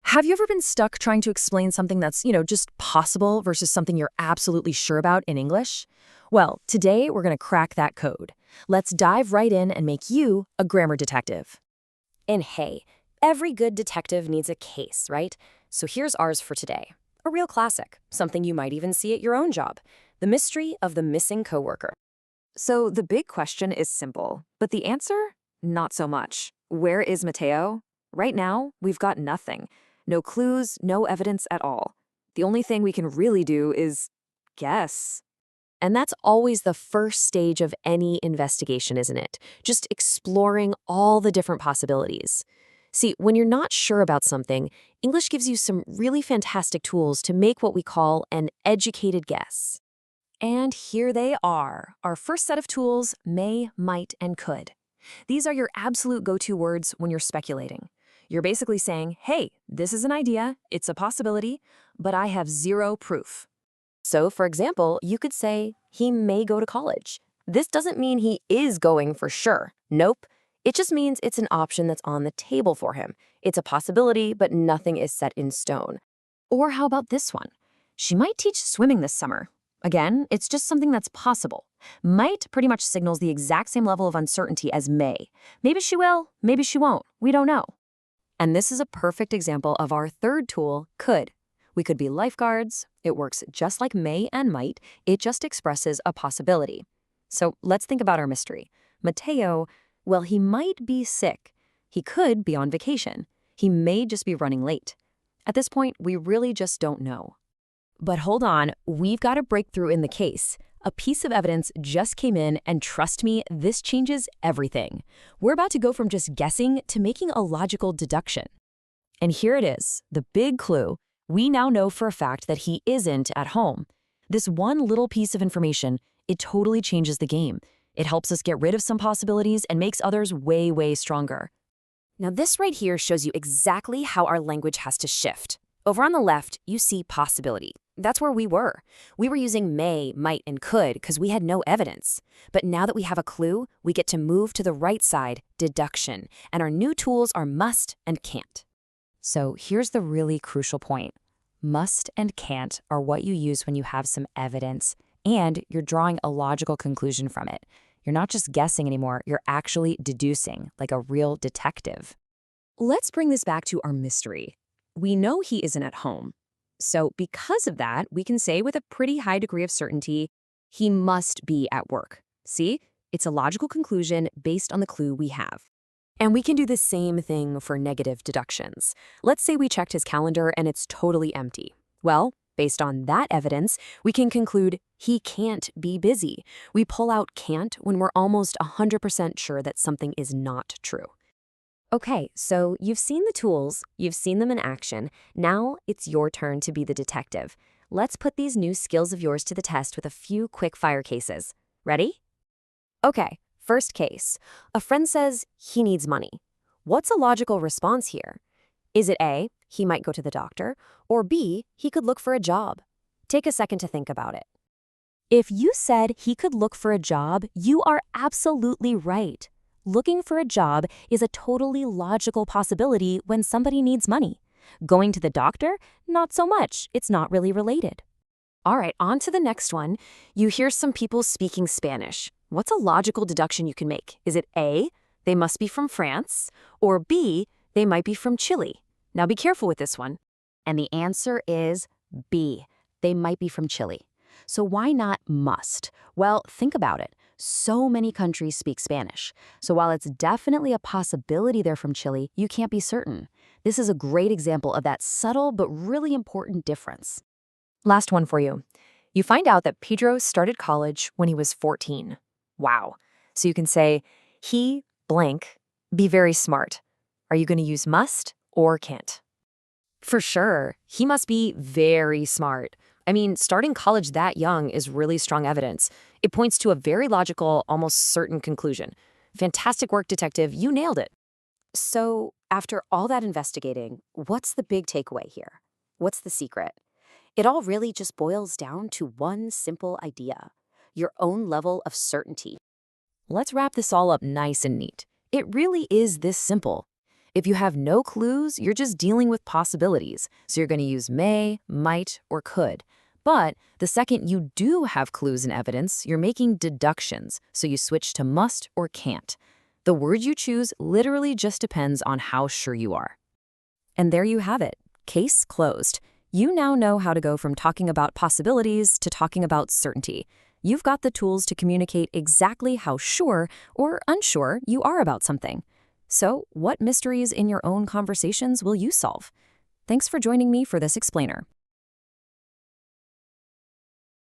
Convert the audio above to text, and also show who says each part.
Speaker 1: Have you ever been stuck trying to explain something that's, just possible versus something you're absolutely sure about in English? Well, today we're going to crack that code. Let's dive right in and make you a grammar detective.
Speaker 2: And hey, every good detective needs a case, right? So here's ours for today. A real classic, something you might even see at your own job. The mystery of the missing coworker.
Speaker 3: So the big question is simple, but the answer? Not so much. Where is Mateo? Right now, we've got nothing. No clues, no evidence at all. The only thing we can really do is guess.
Speaker 2: And that's always the first stage of any investigation, isn't it? Just exploring all the different possibilities. See, when you're not sure about something, English gives you some really fantastic tools to make what we call an educated guess. And here they are, our first set of tools: may, might, and could. These are your absolute go-to words when you're speculating. You're basically saying, hey, this is an idea, it's a possibility, but I have zero proof. So, for example, you could say, he may go to college. This doesn't mean he is going for sure. Nope. It just means it's an option that's on the table for him. It's a possibility, but nothing is set in stone. Or how about this one? She might teach swimming this summer. Again, it's just something that's possible. Might pretty much signals the exact same level of uncertainty as may. Maybe she will, maybe she won't. We don't know. And this is a perfect example of our third tool, could. We could be lifeguards. It works just like may and might. It just expresses a possibility. So let's think about our mystery. Mateo, well, he might be sick. He could be on vacation. He may just be running late. At this point, we really just don't know. But hold on, we've got a breakthrough in the case. A piece of evidence just came in, and trust me, this changes everything. We're about to go from just guessing to making a logical deduction. And here it is, the big clue. We now know for a fact that he isn't at home. This one little piece of information, it totally changes the game. It helps us get rid of some possibilities and makes others way, way stronger. Now this right here shows you exactly how our language has to shift. Over on the left, you see possibility. That's where we were. We were using may, might, and could because we had no evidence. But now that we have a clue, we get to move to the right side, deduction, and our new tools are must and can't. So here's the really crucial point. Must and can't are what you use when you have some evidence and you're drawing a logical conclusion from it. You're not just guessing anymore, you're actually deducing, like a real detective. Let's bring this back to our mystery. We know he isn't at home. So because of that, we can say with a pretty high degree of certainty, he must be at work. See? It's a logical conclusion based on the clue we have. And we can do the same thing for negative deductions. Let's say we checked his calendar and it's totally empty. Well, based on that evidence, we can conclude he can't be busy. We pull out can't when we're almost 100% sure that something is not true. Okay, so you've seen the tools, you've seen them in action. Now it's your turn to be the detective. Let's put these new skills of yours to the test with a few quick fire cases. Ready? Okay, first case. A friend says he needs money. What's a logical response here? Is it A, he might go to the doctor, or B, he could look for a job? Take a second to think about it. If you said he could look for a job, you are absolutely right. Looking for a job is a totally logical possibility when somebody needs money. Going to the doctor? Not so much. It's not really related. All right, on to the next one. You hear some people speaking Spanish. What's a logical deduction you can make? Is it A, they must be from France, or B, they might be from Chile? Now be careful with this one. And the answer is B, they might be from Chile. So why not must? Well, think about it. So many countries speak Spanish. So while it's definitely a possibility they're from Chile, you can't be certain. This is a great example of that subtle but really important difference. Last one for you. You find out that Pedro started college when he was 14. Wow. So you can say, he, blank, be very smart. Are you going to use must or can't? For sure. He must be very smart. I mean, starting college that young is really strong evidence. It points to a very logical, almost certain conclusion. Fantastic work, detective. You nailed it. So, after all that investigating, what's the big takeaway here? What's the secret? It all really just boils down to one simple idea: your own level of certainty. Let's wrap this all up nice and neat. It really is this simple.
Speaker 1: If you have no clues, you're just dealing with possibilities, so you're going to use may, might, or could. But the second you do have clues and evidence, you're making deductions, so you switch to must or can't. The word you choose literally just depends on how sure you are. And there you have it. Case closed. You now know how to go from talking about possibilities to talking about certainty. You've got the tools to communicate exactly how sure or unsure you are about something. So, what mysteries in your own conversations will you solve? Thanks for joining me for this explainer.